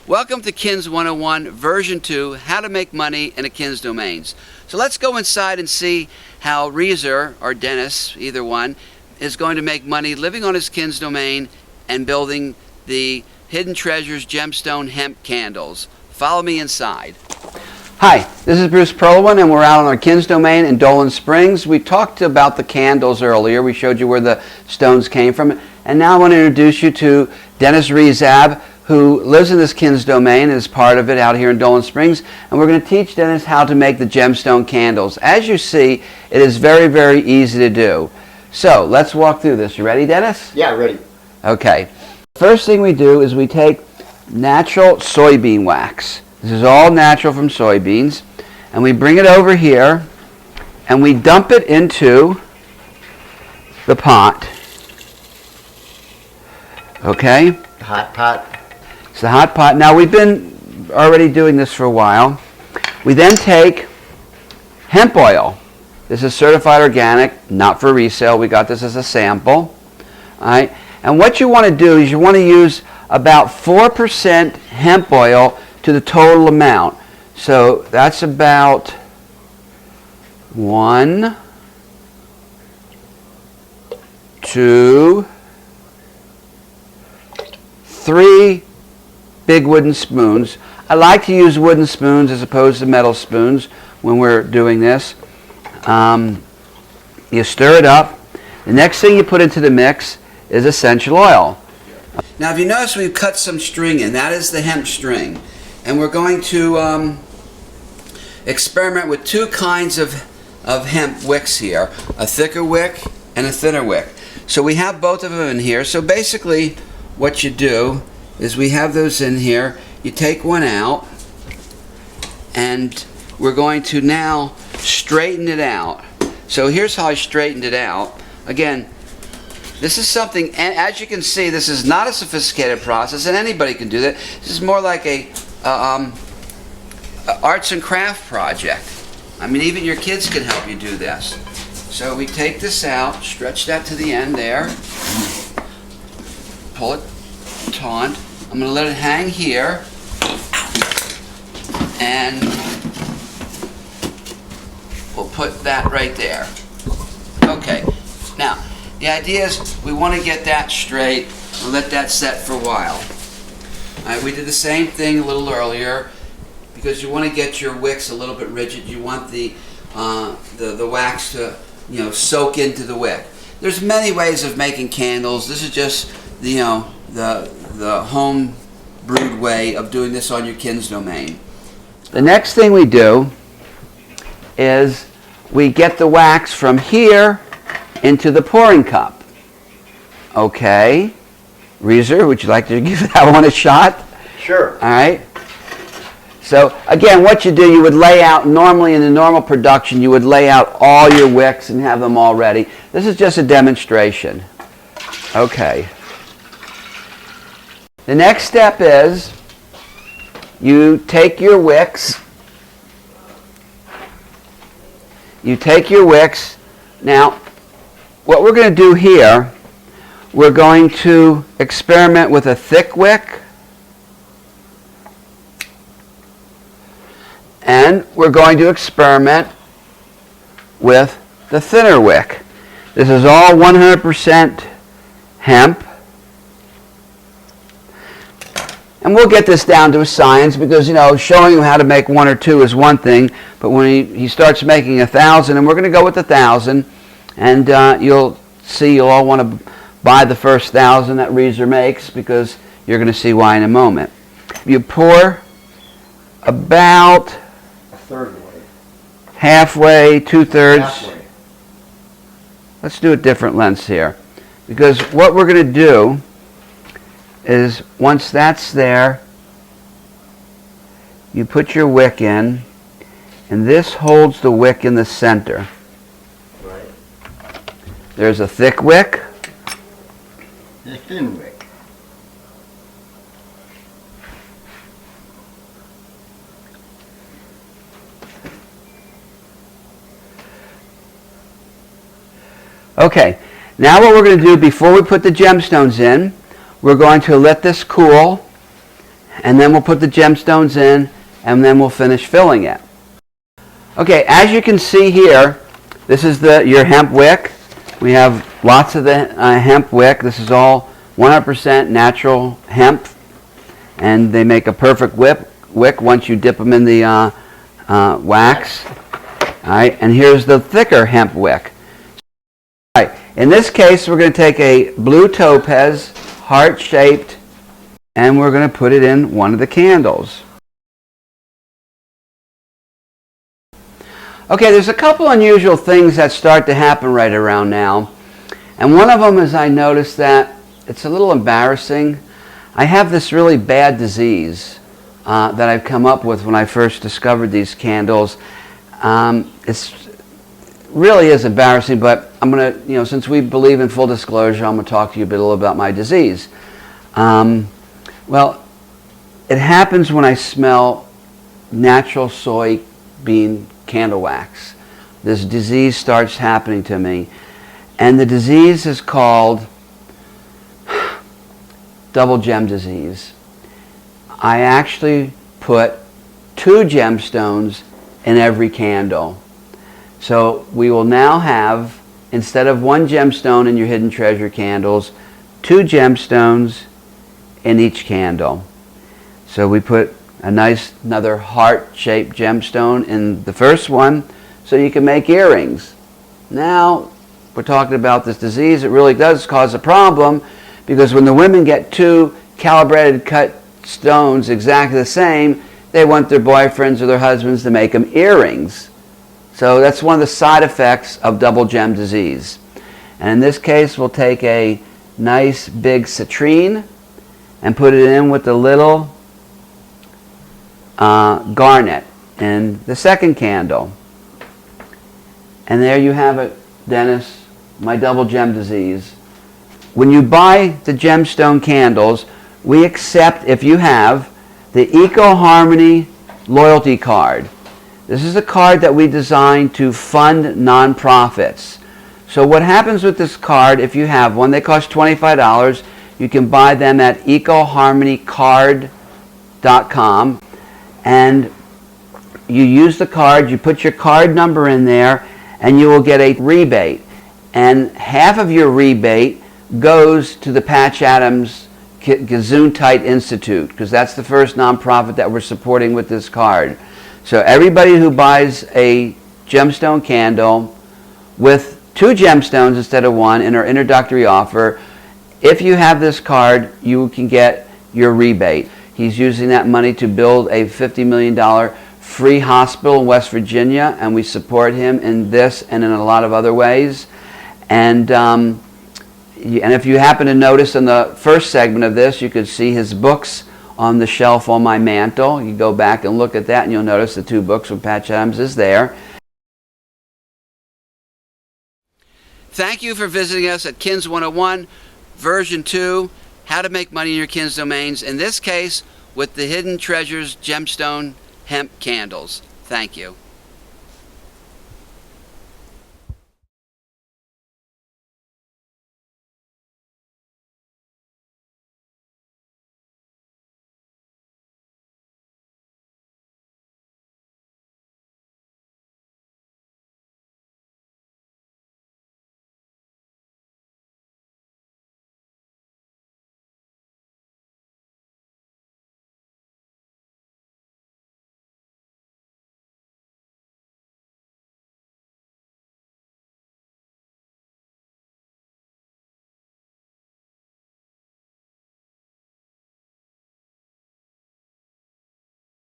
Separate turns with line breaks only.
Welcome to Kins 101 version 2, how to make money in a Kins domains. So let's go inside and see how Reeser or Dennis, either one, is going to make money living on his Kins domain and building the Hidden Treasures Gemstone Hemp candles. Follow me inside. Hi, this is Bruce Perlowin and we're out on our Kins domain in Dolan Springs. We talked about the candles earlier. We showed you where the stones came from. And now I want to introduce you to Dennis Reeser, who lives in this Kins domain and is part of it out here in Dolan Springs. And we're going to teach Dennis how to make the gemstone candles. As you see, it is very, very easy to do. So let's walk through this. You ready, Dennis?
Yeah, ready.
Okay. First thing we do is we take natural soybean wax. This is all natural from soybeans. And we bring it over here and we dump it into the pot. Okay?
The hot pot.
It's the hot pot. Now we've been already doing this for a while. We then take hemp oil. This is certified organic, not for resale. We got this as a sample. All right. And what you want to do is you want to use about 4% hemp oil to the total amount. So that's about 1, 2, 3 big wooden spoons. I like to use wooden spoons as opposed to metal spoons when we're doing this. You stir it up. The next thing you put into the mix is essential oil. Now if you notice, we've cut some string in. That is the hemp string. And we're going to experiment with two kinds of hemp wicks here. A thicker wick and a thinner wick. So we have both of them in here. So basically what you do is we have those in here. You take one out and we're going to now straighten it out. So here's how I straightened it out. Again, this is something, and as you can see, this is not a sophisticated process and anybody can do that. This is more like a arts and craft project. I mean, even your kids can help you do this. So we take this out, stretch that to the end there, pull it taut. I'm going to let it hang here, and we'll put that right there. Okay, now the idea is we want to get that straight and let that set for a while. All right, we did the same thing a little earlier because you want to get your wicks a little bit rigid. You want the wax to soak into the wick. There's many ways of making candles. This is just the home brewed way of doing this on your Kins domain. The next thing we do is we get the wax from here into the pouring cup. Okay. Reeser, would you like to give that one a shot?
Sure.
All right. So again, what you do, you would lay out, normally in the normal production, you would lay out all your wicks and have them all ready. This is just a demonstration. Okay. The next step is you take your wicks. Now, what we're going to do here, we're going to experiment with a thick wick, and we're going to experiment with the thinner wick. This is all 100% hemp. And we'll get this down to a science because, showing you how to make one or two is one thing, but when he starts making 1,000, and we're going to go with 1,000, and you'll see you'll all want to buy the first 1,000 that Reeser makes because you're going to see why in a moment. You pour about
a third way.
Halfway, 2/3.
Halfway.
Let's do a different lengths here because what we're going to do is once that's there, you put your wick in, and this holds the wick in the center.
Right.
There's a thick wick.
And a thin wick.
Okay, now what we're going to do before we put the gemstones in, we're going to let this cool and then we'll put the gemstones in, and then we'll finish filling it. Okay, as you can see here, this is your hemp wick. We have lots of the hemp wick. This is all 100% natural hemp, and they make a perfect wick once you dip them in the wax. All right, and here's the thicker hemp wick. All right, in this case, we're going to take a blue topaz, heart-shaped, and we're going to put it in one of the candles. Okay, there's a couple unusual things that start to happen right around now. And one of them is I noticed that it's a little embarrassing. I have this really bad disease that I've come up with when I first discovered these candles. It's really is embarrassing, but I'm going to, since we believe in full disclosure, I'm going to talk to you a little about my disease. Well, it happens when I smell natural soybean candle wax. This disease starts happening to me, and the disease is called double gem disease. I actually put 2 gemstones in every candle. So we will now have, instead of 1 gemstone in your hidden treasure candles, 2 gemstones in each candle. So we put another heart-shaped gemstone in the first one so you can make earrings. Now we're talking about this disease. It really does cause a problem, because when the women get 2 calibrated cut stones exactly the same, they want their boyfriends or their husbands to make them earrings. So that's one of the side effects of double gem disease. And in this case, we'll take a nice big citrine and put it in with the little garnet in the second candle. And there you have it, Dennis, my double gem disease. When you buy the gemstone candles, we accept, if you have, the Eco Harmony loyalty card. This is a card that we designed to fund nonprofits. So what happens with this card, if you have one, they cost $25. You can buy them at ecoharmonycard.com, and you use the card, you put your card number in there, and you will get a rebate. And half of your rebate goes to the Patch Adams Gesundheit Institute, because that's the first nonprofit that we're supporting with this card. So everybody who buys a gemstone candle with 2 gemstones instead of 1 in our introductory offer, if you have this card, you can get your rebate. He's using that money to build a $50 million free hospital in West Virginia, and we support him in this and in a lot of other ways. And if you happen to notice in the first segment of this, you could see his books on the shelf on my mantle. You go back and look at that, and you'll notice the 2 books from Patch Adams is there. Thank you for visiting us at Kins 101, version 2, how to make money in your Kins domains, in this case with the Hidden Treasures Gemstone Hemp candles. Thank you.